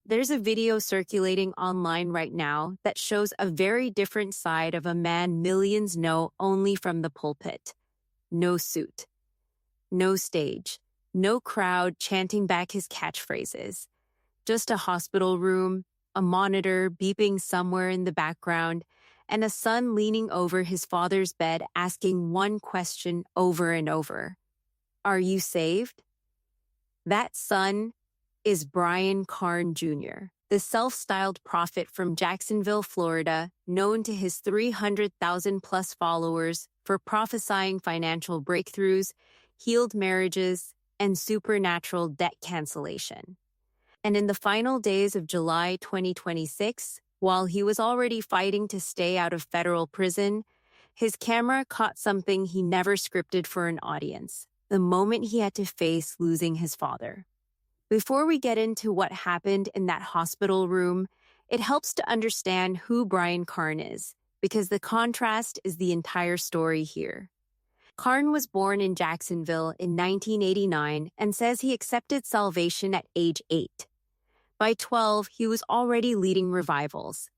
There's a video circulating online right now that shows a very different side of a man millions know only from the pulpit. No suit, no stage, no crowd chanting back his catchphrases. Just a hospital room, a monitor beeping somewhere in the background, and a son leaning over his father's bed asking one question over and over. Are you saved? That son is Brian Carn Jr., the self-styled prophet from Jacksonville, Florida, known to his 300,000-plus followers for prophesying financial breakthroughs, healed marriages, and supernatural debt cancellation. And in the final days of July 2026, while he was already fighting to stay out of federal prison, his camera caught something he never scripted for an audience, the moment he had to face losing his father. Before we get into what happened in that hospital room, it helps to understand who Brian Carn is, because the contrast is the entire story here. Carn was born in Jacksonville in 1989 and says he accepted salvation at age 8. By 12, he was already leading revivals.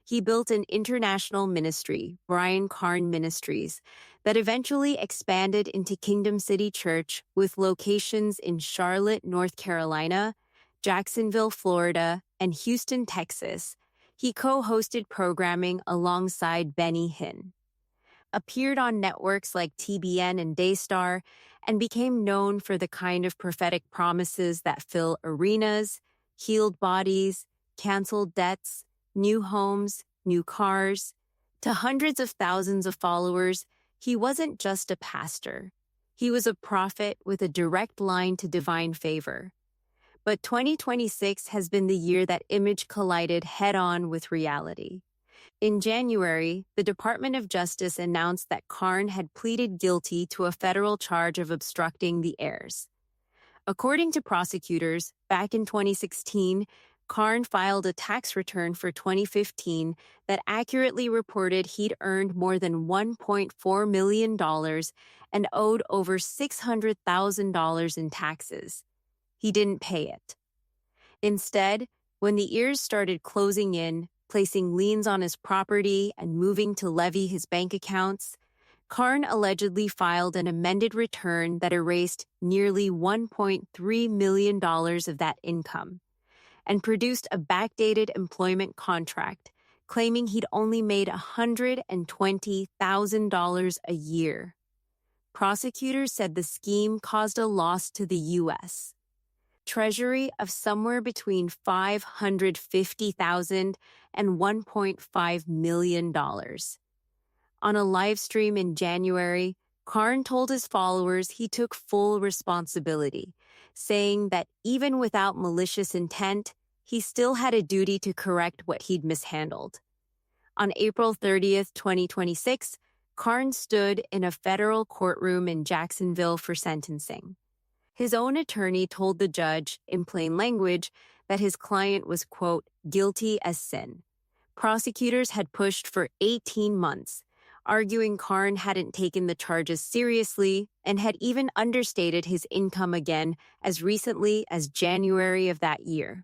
He built an international ministry, Brian Carn Ministries, that eventually expanded into Kingdom City Church with locations in Charlotte, North Carolina, Jacksonville, Florida, and Houston, Texas. He co-hosted programming alongside Benny Hinn, appeared on networks like TBN and Daystar, and became known for the kind of prophetic promises that fill arenas, healed bodies, canceled debts, new homes, new cars. To hundreds of thousands of followers, he wasn't just a pastor. He was a prophet with a direct line to divine favor. But 2026 has been the year that image collided head-on with reality. In January, the Department of Justice announced that Carn had pleaded guilty to a federal charge of obstructing the heirs. According to prosecutors, back in 2016, Carn filed a tax return for 2015 that accurately reported he'd earned more than $1.4 million and owed over $600,000 in taxes. He didn't pay it. Instead, when the heirs started closing in, placing liens on his property and moving to levy his bank accounts, Carn allegedly filed an amended return that erased nearly $1.3 million of that income and produced a backdated employment contract claiming he'd only made $120,000 a year. Prosecutors said the scheme caused a loss to the U.S. Treasury of somewhere between $550,000 and $1.5 million. On a live stream in January, Carn told his followers he took full responsibility, saying that even without malicious intent, he still had a duty to correct what he'd mishandled. On April 30th, 2026, Carn stood in a federal courtroom in Jacksonville for sentencing. His own attorney told the judge, in plain language, that his client was, quote, guilty as sin. Prosecutors had pushed for 18 months, arguing Carn hadn't taken the charges seriously and had even understated his income again as recently as January of that year.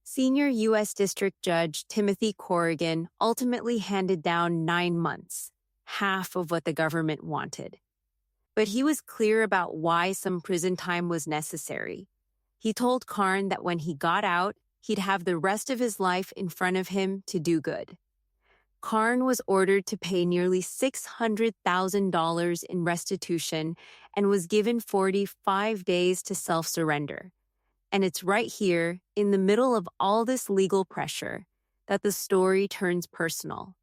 Senior U.S. District Judge Timothy Corrigan ultimately handed down 9 months, half of what the government wanted. But he was clear about why some prison time was necessary. He told Carn that when he got out, he'd have the rest of his life in front of him to do good. Carn was ordered to pay nearly $600,000 in restitution and was given 45 days to self-surrender. And it's right here, in the middle of all this legal pressure, that the story turns personal.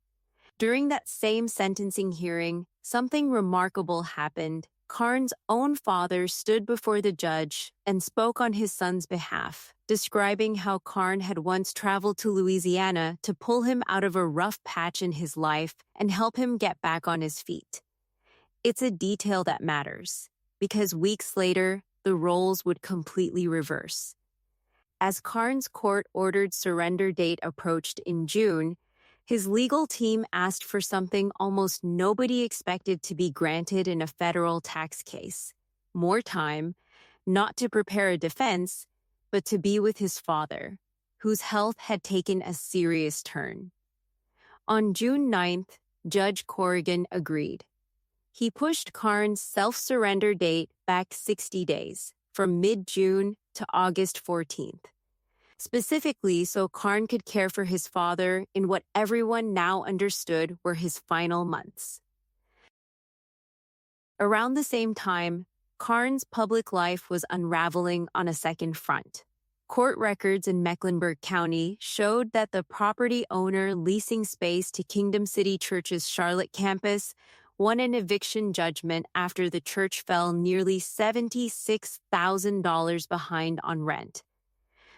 During that same sentencing hearing, something remarkable happened. Carn's own father stood before the judge and spoke on his son's behalf, describing how Carn had once traveled to Louisiana to pull him out of a rough patch in his life and help him get back on his feet. It's a detail that matters, because weeks later, the roles would completely reverse. As Carn's court-ordered surrender date approached in June, his legal team asked for something almost nobody expected to be granted in a federal tax case: more time, not to prepare a defense, but to be with his father, whose health had taken a serious turn. On June 9th, Judge Corrigan agreed. He pushed Carn's self-surrender date back 60 days, from mid-June to August 14th, specifically so Carn could care for his father in what everyone now understood were his final months. Around the same time, Carn's public life was unraveling on a second front. Court records in Mecklenburg County showed that the property owner leasing space to Kingdom City Church's Charlotte campus won an eviction judgment after the church fell nearly $76,000 behind on rent.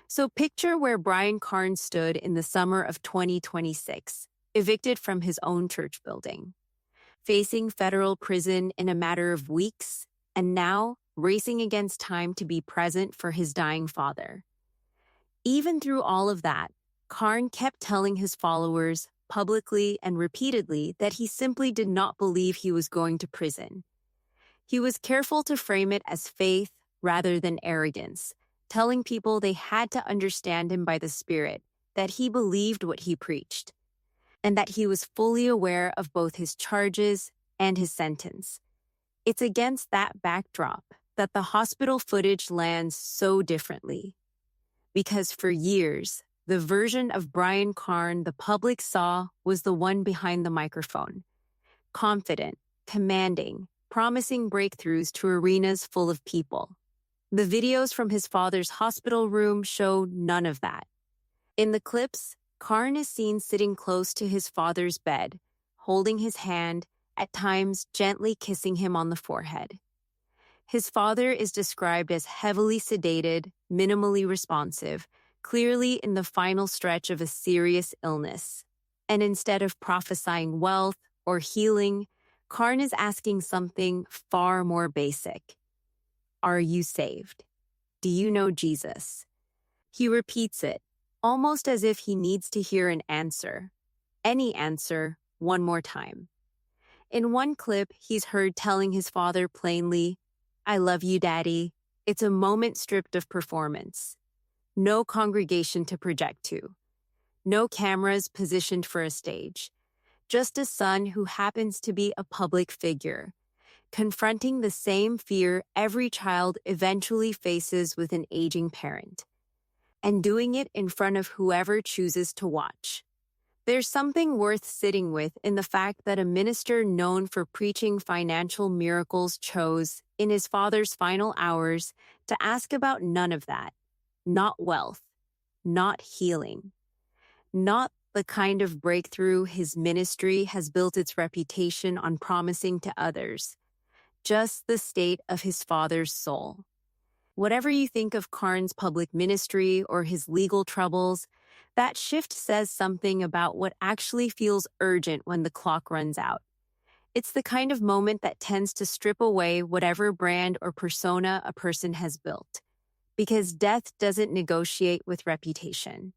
So picture where Brian Carn stood in the summer of 2026, evicted from his own church building, facing federal prison in a matter of weeks, and now racing against time to be present for his dying father. Even through all of that, Carn kept telling his followers publicly and repeatedly that he simply did not believe he was going to prison. He was careful to frame it as faith rather than arrogance, telling people they had to understand him by the Spirit, that he believed what he preached, and that he was fully aware of both his charges and his sentence. It's against that backdrop that the hospital footage lands so differently. Because for years, the version of Brian Carn the public saw was the one behind the microphone. Confident, commanding, promising breakthroughs to arenas full of people. The videos from his father's hospital room show none of that. In the clips, Carn is seen sitting close to his father's bed, holding his hand, at times gently kissing him on the forehead. His father is described as heavily sedated, minimally responsive, clearly in the final stretch of a serious illness. And instead of prophesying wealth or healing, Carn is asking something far more basic. Are you saved? Do you know Jesus? He repeats it, almost as if he needs to hear an answer. Any answer, one more time. In one clip, he's heard telling his father plainly, "I love you, Daddy." It's a moment stripped of performance. No congregation to project to. No cameras positioned for a stage. Just a son who happens to be a public figure, confronting the same fear every child eventually faces with an aging parent, and doing it in front of whoever chooses to watch. There's something worth sitting with in the fact that a minister known for preaching financial miracles chose, in his father's final hours, to ask about none of that. Not wealth, not healing, not the kind of breakthrough his ministry has built its reputation on promising to others, just the state of his father's soul. Whatever you think of Carn's public ministry or his legal troubles, that shift says something about what actually feels urgent when the clock runs out. It's the kind of moment that tends to strip away whatever brand or persona a person has built, because death doesn't negotiate with reputation.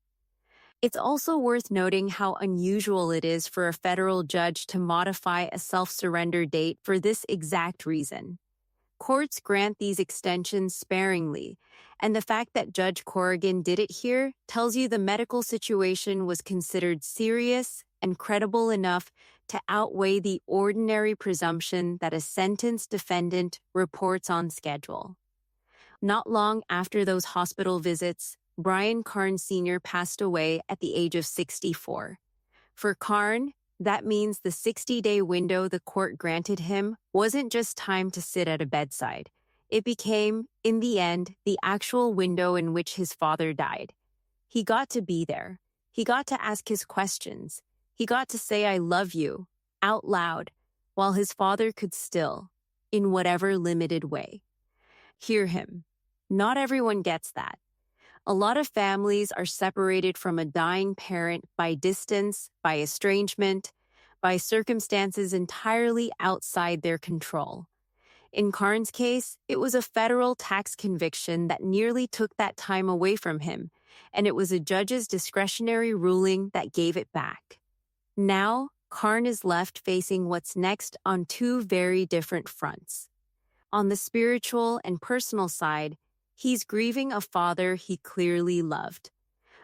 It's also worth noting how unusual it is for a federal judge to modify a self-surrender date for this exact reason. Courts grant these extensions sparingly, and the fact that Judge Corrigan did it here tells you the medical situation was considered serious and credible enough to outweigh the ordinary presumption that a sentenced defendant reports on schedule. Not long after those hospital visits, Brian Carn Sr. passed away at the age of 64. For Carn, that means the 60-day window the court granted him wasn't just time to sit at a bedside. It became, in the end, the actual window in which his father died. He got to be there. He got to ask his questions. He got to say, "I love you," out loud, while his father could still, in whatever limited way, hear him. Not everyone gets that. A lot of families are separated from a dying parent by distance, by estrangement, by circumstances entirely outside their control. In Carn's case, it was a federal tax conviction that nearly took that time away from him, and it was a judge's discretionary ruling that gave it back. Now, Carn is left facing what's next on two very different fronts. On the spiritual and personal side, he's grieving a father he clearly loved,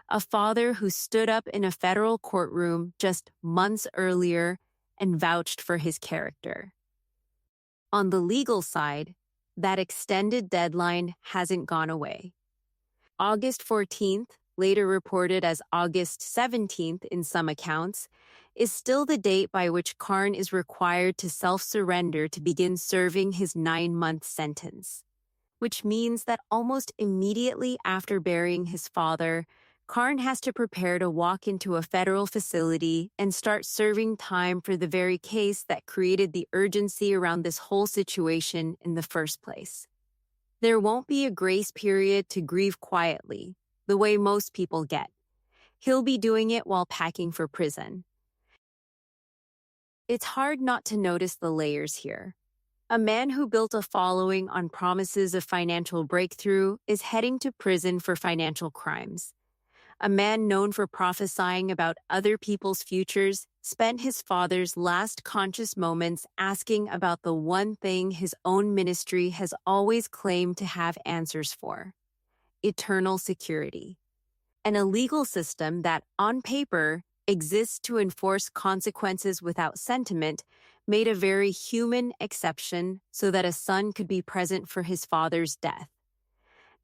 a father who stood up in a federal courtroom just months earlier and vouched for his character. On the legal side, that extended deadline hasn't gone away. August 14th, later reported as August 17th in some accounts, is still the date by which Carn is required to self-surrender to begin serving his 9-month sentence, which means that almost immediately after burying his father, Carn has to prepare to walk into a federal facility and start serving time for the very case that created the urgency around this whole situation in the first place. There won't be a grace period to grieve quietly, the way most people get. He'll be doing it while packing for prison. It's hard not to notice the layers here. A man who built a following on promises of financial breakthrough is heading to prison for financial crimes. A man known for prophesying about other people's futures spent his father's last conscious moments asking about the one thing his own ministry has always claimed to have answers for: eternal security. And a legal system that, on paper, exists to enforce consequences without sentiment made a very human exception so that a son could be present for his father's death.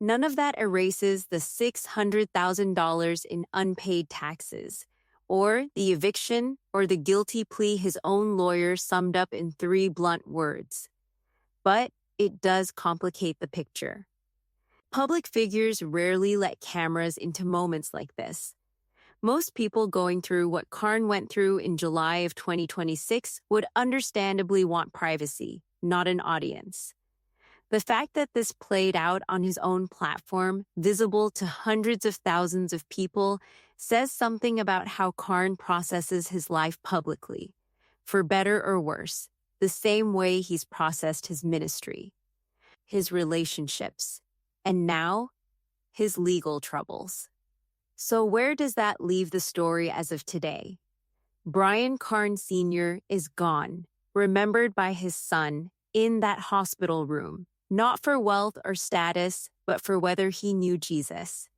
None of that erases the $600,000 in unpaid taxes, or the eviction, or the guilty plea his own lawyer summed up in 3 blunt words. But it does complicate the picture. Public figures rarely let cameras into moments like this. Most people going through what Carn went through in July of 2026 would understandably want privacy, not an audience. The fact that this played out on his own platform, visible to hundreds of thousands of people, says something about how Carn processes his life publicly, for better or worse, the same way he's processed his ministry, his relationships, and now, his legal troubles. So where does that leave the story as of today? Brian Carn Sr. is gone, remembered by his son, in that hospital room, not for wealth or status, but for whether he knew Jesus.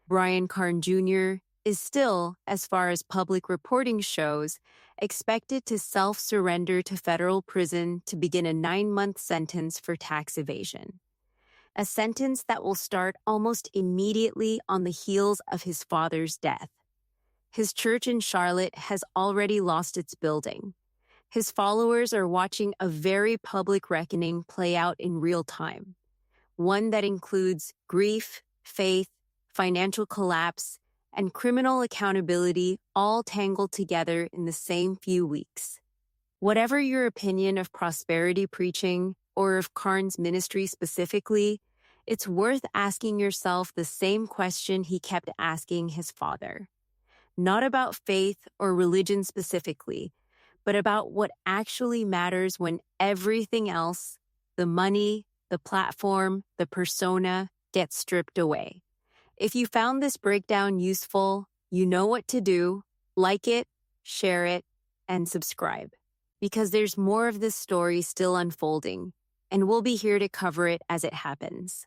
Brian Carn Jr. is still, as far as public reporting shows, expected to self-surrender to federal prison to begin a 9-month sentence for tax evasion. A sentence that will start almost immediately on the heels of his father's death. His church in Charlotte has already lost its building. His followers are watching a very public reckoning play out in real time, one that includes grief, faith, financial collapse, and criminal accountability all tangled together in the same few weeks. Whatever your opinion of prosperity preaching, or of Carn's ministry specifically, it's worth asking yourself the same question he kept asking his father. Not about faith or religion specifically, but about what actually matters when everything else, the money, the platform, the persona, gets stripped away. If you found this breakdown useful, you know what to do. Like it, share it, and subscribe. Because there's more of this story still unfolding, and we'll be here to cover it as it happens.